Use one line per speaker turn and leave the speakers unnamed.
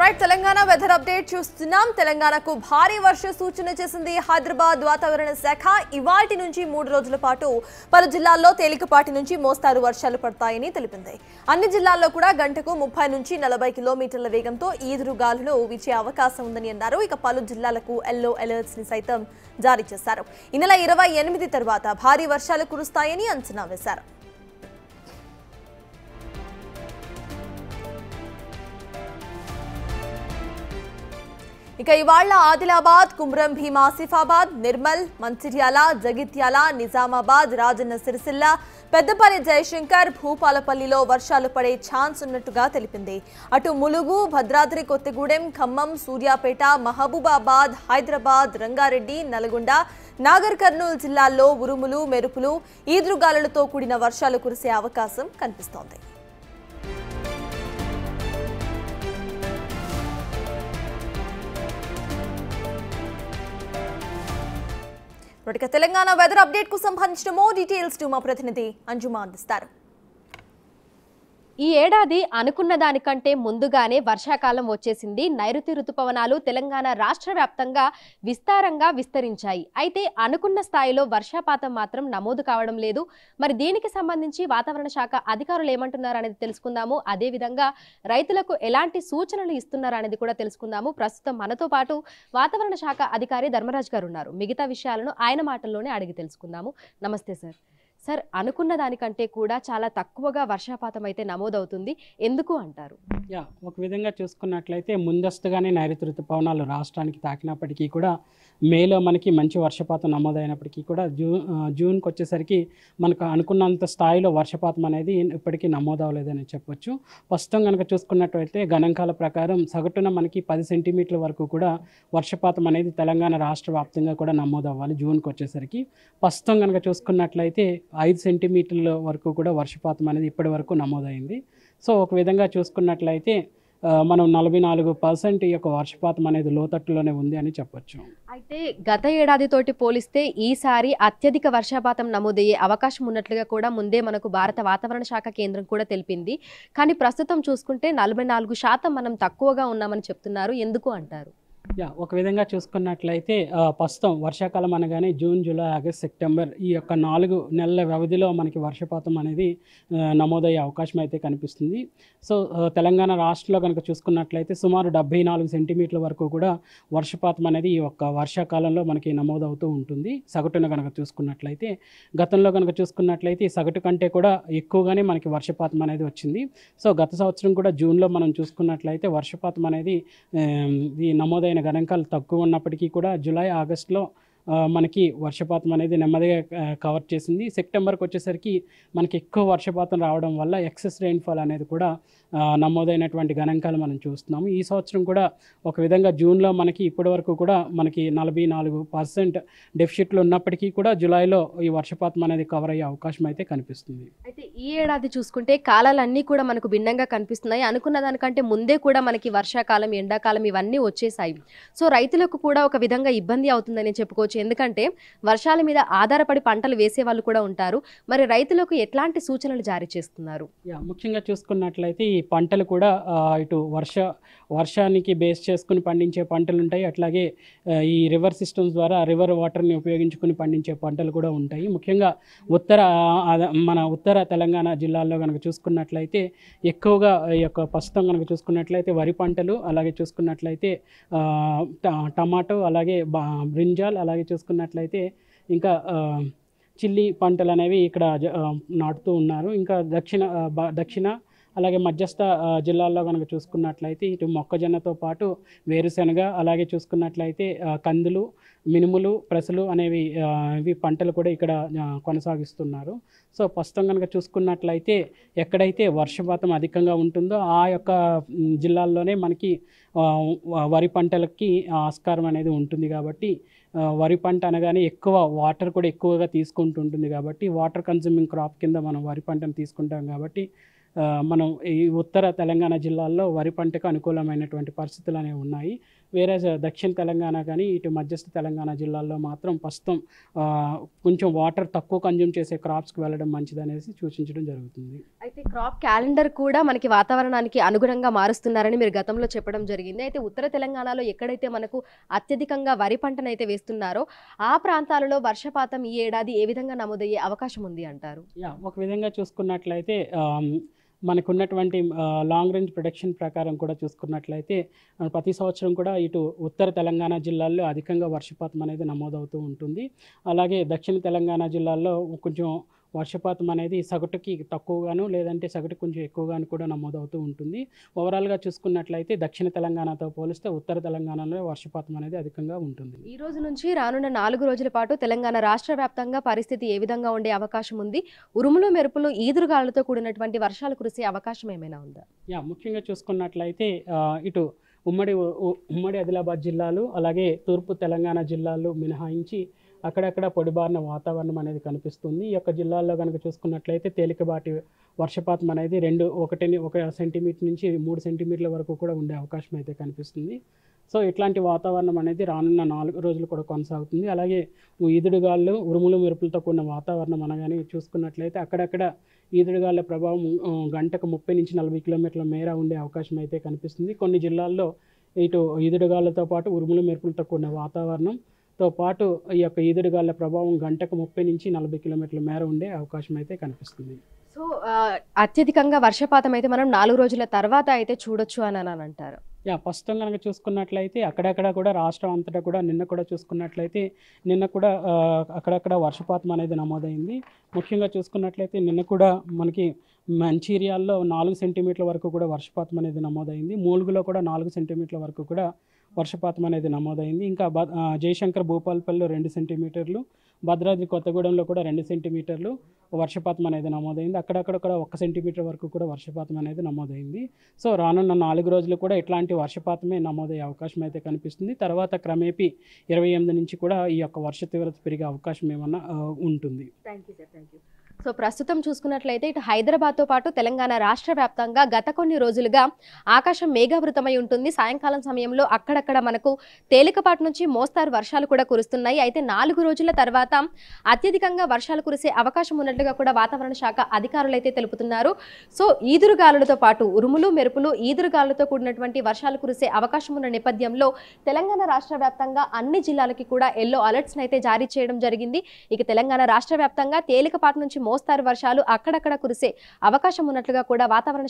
Right Telangana weather update చూస్తున్నాం. తెలంగాణకు భారీ వర్ష సూచన చేసింది హైదరాబాద్ వాతావరణ శాఖ. ఇవాల్టి నుంచి 3 రోజుల పాటు పలు జిల్లాల్లో తేలికపాటి నుంచి మోస్తారు వర్షాలు పడతాయని తెలిపింది. అన్ని జిల్లాల్లో కూడా గంటకు 30 నుంచి 40 కిలోమీటర్ల వేగంతో ఈదురుగాలులు వీచే అవకాశం ఉందని అన్నారు. ఇక పలు జిల్లాలకు ఎల్లో అలర్ట్స్ ని సైతం జారీ చేశారు. ఈ నెల 28 తర్వాత భారీ వర్షాలు కురుస్తాయని అంచనా వేశారు. ఇక ఇవాళ ఆదిలాబాద్, కుమ్రం భీం ఆసిఫాబాద్, నిర్మల్, మంచిర్యాల, జగిత్యాల, నిజామాబాద్, రాజన్న సిరిసిల్ల, పెద్దపల్లి జయశంకర్, భూపాలపల్లిలో వర్షాలు పడే ఛాన్స్ ఉన్నట్టుగా తెలిపింది. అటు ములుగు, భద్రాద్రి కొత్తగూడెం, ఖమ్మం, సూర్యాపేట, మహబూబాబాద్, హైదరాబాద్, రంగారెడ్డి, నల్గొండ, నాగర్ కర్నూలు జిల్లాల్లో ఉరుములు, మెరుపులు, ఈదురుగాలులతో కూడిన వర్షాలు కురిసే అవకాశం కనిపిస్తోంది. తెలంగాణ వెదర్ అప్డేట్ కు సంబంధించిన మోర్ డీటెయిల్స్ మా ప్రతినిధి అంజుమా అందిస్తారు.
ఈ ఏడాది అనుకున్న దానికంటే ముందుగానే వర్షాకాలం వచ్చేసింది. నైరుతి రుతుపవనాలు తెలంగాణ రాష్ట్ర వ్యాప్తంగా విస్తారంగా విస్తరించాయి. అయితే అనుకున్న స్థాయిలో వర్షపాతం మాత్రం నమోదు కావడం లేదు. మరి దీనికి సంబంధించి వాతావరణ శాఖ అధికారులు ఏమంటున్నారు అనేది తెలుసుకుందాము. అదేవిధంగా రైతులకు ఎలాంటి సూచనలు ఇస్తున్నారు అనేది కూడా తెలుసుకుందాము. ప్రస్తుతం మనతో పాటు వాతావరణ శాఖ అధికారి ధర్మరాజ్ గారు ఉన్నారు. మిగతా విషయాలను ఆయన మాటల్లోనే అడిగి తెలుసుకుందాము. నమస్తే సార్. సార్, అనుకున్న దానికంటే కూడా చాలా తక్కువగా వర్షపాతం అయితే నమోదవుతుంది, ఎందుకు అంటారు?
ఒక విధంగా చూసుకున్నట్లయితే ముందస్తుగానే నైరుతి ఋతుపవనాలు రాష్ట్రానికి తాకినప్పటికీ కూడా మేలో మనకి మంచి వర్షపాతం నమోదైనప్పటికీ కూడా జూన్కి వచ్చేసరికి మనకు అనుకున్నంత స్థాయిలో వర్షపాతం అనేది ఇప్పటికీ నమోదవలేదని చెప్పొచ్చు. ప్రస్తుతం కనుక చూసుకున్నట్లయితే గణాంకాల ప్రకారం సగటున మనకి 10 సెంటీమీటర్ల వరకు కూడా వర్షపాతం అనేది తెలంగాణ రాష్ట్ర వ్యాప్తంగా కూడా నమోదవ్వాలి. జూన్కి వచ్చేసరికి ప్రస్తుతం కనుక చూసుకున్నట్లయితే 5 సెంటీమీటర్ల వరకు కూడా వర్షపాతం అనేది ఇప్పటి వరకు నమోదైంది. సో ఒక విధంగా చూసుకున్నట్లయితే మనం 44% ఈ యొక్క వర్షపాతం అనేది లోతట్టులోనే ఉంది అని చెప్పొచ్చు.
అయితే గత ఏడాదితోటి పోలిస్తే ఈసారి అత్యధిక వర్షపాతం నమోదయ్యే అవకాశం ఉన్నట్లుగా కూడా ముందే మనకు భారత వాతావరణ శాఖ కేంద్రం కూడా తెలిపింది. కానీ ప్రస్తుతం చూసుకుంటే 44% మనం తక్కువగా ఉన్నామని చెప్తున్నారు, ఎందుకు అంటారు?
ఒక విధంగా చూసుకున్నట్లయితే ప్రస్తుతం వర్షాకాలం అనగానే జూన్, జూలై, ఆగస్ట్, సెప్టెంబర్ ఈ యొక్క 4 నెలల వ్యవధిలో మనకి వర్షపాతం అనేది నమోదయ్యే అవకాశం అయితే కనిపిస్తుంది. సో తెలంగాణ రాష్ట్రంలో కనుక చూసుకున్నట్లయితే సుమారు 74 సెంటీమీటర్ల వరకు కూడా వర్షపాతం అనేది ఈ యొక్క వర్షాకాలంలో మనకి నమోదవుతూ ఉంటుంది. సగటున కనుక చూసుకున్నట్లయితే గతంలో కనుక చూసుకున్నట్లయితే ఈ సగటు కంటే కూడా ఎక్కువగానే మనకి వర్షపాతం అనేది వచ్చింది. సో గత సంవత్సరం కూడా జూన్లో మనం చూసుకున్నట్లయితే వర్షపాతం అనేది ఈ నమోదైన గణాంకాలు తక్కువ ఉన్నప్పటికీ కూడా జూలై, ఆగస్టులో మనకి వర్షపాతం అనేది నెమ్మదిగా కవర్ చేసింది. సెప్టెంబర్కి వచ్చేసరికి మనకి ఎక్కువ వర్షపాతం రావడం వల్ల ఎక్సెస్ రెయిన్ఫాల్ అనేది కూడా నమోదైనటువంటి గణాంకాలు మనం చూస్తున్నాము. ఈ సంవత్సరం కూడా ఒక విధంగా జూన్లో మనకి ఇప్పటి వరకు కూడా మనకి 44% డెఫిసిట్లు ఉన్నప్పటికీ కూడా జూలైలో ఈ వర్షపాతం అనేది కవర్ అయ్యే అవకాశం అయితే కనిపిస్తుంది.
అయితే ఈ ఏడాది చూసుకుంటే కాలాలన్నీ కూడా మనకు భిన్నంగా కనిపిస్తున్నాయి. అనుకున్న దానికంటే ముందే కూడా మనకి వర్షాకాలం, ఎండాకాలం ఇవన్నీ వచ్చేసాయి. సో రైతులకు కూడా ఒక విధంగా ఇబ్బంది అవుతుందని చెప్పుకోవచ్చు. ఎందుకంటే వర్షాల మీద ఆధారపడి పంటలు వేసే వాళ్ళు కూడా ఉంటారు. మరి రైతులకు ఎట్లాంటి సూచనలు జారీ చేస్తున్నారు?
ముఖ్యంగా చూసుకున్నట్లయితే ఈ పంటలు కూడా ఇటు వర్షానికి బేస్ చేసుకుని పండించే పంటలు ఉంటాయి. అట్లాగే ఈ రివర్ సిస్టమ్స్ ద్వారా రివర్ వాటర్ని ఉపయోగించుకుని పండించే పంటలు కూడా ఉంటాయి. ముఖ్యంగా మన ఉత్తర తెలంగాణ జిల్లాల్లో కనుక చూసుకున్నట్లయితే ఎక్కువగా ఈ యొక్క ప్రస్తుతం కనుక చూసుకున్నట్లయితే వరి పంటలు, అలాగే చూసుకున్నట్లయితే టమాటో, అలాగే బ్రింజాల్, అలాగే చూసుకున్నట్లయితే ఇంకా చిల్లీ పంటలు అనేవి ఇక్కడ నాటుతూ ఉన్నారు. ఇంకా దక్షిణ అలాగే మధ్యస్థ జిల్లాల్లో కనుక చూసుకున్నట్లయితే ఇటు మొక్కజొన్నతో పాటు వేరుశెనగ, అలాగే చూసుకున్నట్లయితే కందులు, మినుములు, పెసలు అనేవి ఇవి పంటలు కూడా ఇక్కడ కొనసాగిస్తున్నారు. సో ప్రస్తుతం కనుక చూసుకున్నట్లయితే ఎక్కడైతే వర్షపాతం అధికంగా ఉంటుందో ఆ యొక్క జిల్లాల్లోనే మనకి వరి పంటలకి ఆస్కారం అనేది ఉంటుంది. కాబట్టి వరి పంట అనగానే ఎక్కువ వాటర్ కూడా ఎక్కువగా తీసుకుంటుంటుంది. కాబట్టి వాటర్ కన్జ్యూమింగ్ క్రాప్ కింద మనం వరి పంటను తీసుకుంటాం. కాబట్టి మనం ఈ ఉత్తర తెలంగాణ జిల్లాల్లో వరి పంటకు అనుకూలమైనటువంటి పరిస్థితులు అనేవి ఉన్నాయి. వేరే దక్షిణ తెలంగాణ కానీ ఇటు మధ్యస్థ తెలంగాణ జిల్లాల్లో మాత్రం ప్రస్తుతం కొంచెం వాటర్ తక్కువ కన్జ్యూమ్ చేసే క్రాప్స్కి వెళ్ళడం మంచిదనేసి సూచించడం జరుగుతుంది.
అయితే క్రాప్ క్యాలెండర్ కూడా మనకి వాతావరణానికి అనుగుణంగా మారుస్తున్నారని మీరు గతంలో చెప్పడం జరిగింది. అయితే ఉత్తర తెలంగాణలో ఎక్కడైతే మనకు అత్యధికంగా వరి పంటనైతే వేస్తున్నారో ఆ ప్రాంతాలలో వర్షపాతం ఈ ఏడాది ఏ విధంగా నమోదయ్యే అవకాశం ఉంది అంటారు?
ఒక విధంగా చూసుకున్నట్లయితే మనకున్నటువంటి లాంగ్ రేంజ్ ప్రొడక్షన్ ప్రకారం కూడా చూసుకున్నట్లయితే ప్రతి సంవత్సరం కూడా ఇటు ఉత్తర తెలంగాణ జిల్లాల్లో అధికంగా వర్షపాతం అనేది నమోదవుతూ ఉంటుంది. అలాగే దక్షిణ తెలంగాణ జిల్లాల్లో కొంచెం వర్షపాతం అనేది సగటుకి తక్కువగాను లేదంటే సగటు కొంచెం ఎక్కువగాను కూడా నమోదవుతూ ఉంటుంది. ఓవరాల్గా చూసుకున్నట్లయితే దక్షిణ తెలంగాణతో పోలిస్తే ఉత్తర తెలంగాణలో వర్షపాతం అనేది అధికంగా ఉంటుంది.
ఈ రోజు నుంచి రానున్న 4 రోజుల పాటు తెలంగాణ రాష్ట్ర వ్యాప్తంగా పరిస్థితి ఏ విధంగా ఉండే అవకాశం ఉంది? ఉరుములు మెరుపులు ఈదురుగాలులతో కూడినటువంటి వర్షాలు కురిసే అవకాశం ఏమైనా ఉందా?
ముఖ్యంగా చూసుకున్నట్లయితే ఇటు ఉమ్మడి ఆదిలాబాద్ జిల్లాలు అలాగే తూర్పు తెలంగాణ జిల్లాలు మినహాయించి అక్కడక్కడ పొడిబారిన వాతావరణం అనేది కనిపిస్తుంది. ఈ యొక్క జిల్లాల్లో కనుక చూసుకున్నట్లయితే తేలికపాటి వర్షపాతం అనేది 1 సెంటీమీటర్ నుంచి 3 సెంటీమీటర్ల వరకు కూడా ఉండే అవకాశం అయితే కనిపిస్తుంది. సో ఇట్లాంటి వాతావరణం అనేది రానున్న 4 రోజులు కూడా కొనసాగుతుంది. అలాగే ఈదుడుగాళ్ళు ఉరుములు మెరుపులతో కూడిన వాతావరణం అనగానే చూసుకున్నట్లయితే అక్కడక్కడ ఈదుడుగాళ్ళ ప్రభావం గంటకు 30 నుంచి 40 కిలోమీటర్ల మేర ఉండే అవకాశం అయితే కనిపిస్తుంది. కొన్ని జిల్లాల్లో ఇటు ఈదుడుగాళ్ళతో పాటు ఉరుములు మెరుపులతో కూడిన వాతావరణంతో పాటు ఈ యొక్క ఈదుడుగాళ్ళ ప్రభావం గంటకు 30 నుంచి 40 కిలోమీటర్ల మేర ఉండే అవకాశం అయితే కనిపిస్తుంది.
సో అత్యధికంగా వర్షపాతం అయితే మనం 4 రోజుల తర్వాత అయితే చూడొచ్చు అని అంటారు.
ప్రస్తుతం కనుక చూసుకున్నట్లయితే అక్కడక్కడ కూడా రాష్ట్రం అంతటా కూడా నిన్న కూడా చూసుకున్నట్లయితే నిన్న కూడా అక్కడక్కడ వర్షపాతం అనేది నమోదైంది. ముఖ్యంగా చూసుకున్నట్లయితే నిన్న కూడా మనకి మంచిర్యాలలో 4 సెంటీమీటర్ల వరకు కూడా వర్షపాతం అనేది నమోదైంది. మూలుగులో కూడా 4 సెంటీమీటర్ల వరకు కూడా వర్షపాతం అనేది నమోదైంది. ఇంకా జయశంకర్ భూపాలపల్లిలో 2 సెంటీమీటర్లు, భద్రాద్రి కొత్తగూడెంలో కూడా 2 సెంటీమీటర్లు వర్షపాతం అనేది నమోదైంది. అక్కడక్కడ కూడా 1 సెంటీమీటర్ వరకు కూడా వర్షపాతం అనేది నమోదైంది. సో రానున్న 4 రోజులు కూడా ఇట్లాంటి వర్షపాతమే నమోదయ్యే అవకాశం అయితే కనిపిస్తుంది. తర్వాత క్రమేపీ 28 నుంచి కూడా ఈ యొక్క వర్ష తీవ్రత పెరిగే అవకాశం ఏమన్నా ఉంటుంది.
Thank you sir, thank you. So ప్రస్తుతం చూసుకున్నట్లయితే ఇటు హైదరాబాద్తో పాటు తెలంగాణ రాష్ట్ర వ్యాప్తంగా గత కొన్ని రోజులుగా ఆకాశం మేఘావృతమై ఉంటుంది. సాయంకాలం సమయంలో అక్కడక్కడ మనకు తేలికపాటి నుంచి మోస్తారు వర్షాలు కూడా కురుస్తున్నాయి. అయితే 4 రోజుల తర్వాత అత్యధికంగా వర్షాలు కురిసే అవకాశం ఉన్నట్లుగా కూడా వాతావరణ శాఖ అధికారులు అయితే తెలుపుతున్నారు. సో ఈదురుగాలులతో పాటు ఉరుములు మెరుపులు ఈదురుగాలులతో కూడినటువంటి వర్షాలు కురిసే అవకాశం ఉన్న నేపథ్యంలో తెలంగాణ రాష్ట్ర వ్యాప్తంగా అన్ని జిల్లాలకి కూడా ఎల్లో అలర్ట్స్ అయితే జారీ చేయడం జరిగింది. ఇక తెలంగాణ రాష్ట్ర వ్యాప్తంగా తేలికపాటి నుంచి మోస్తారు వర్షాలు అక్కడక్కడ కురిసే అవకాశం ఉన్నట్లుగా కూడా వాతావరణ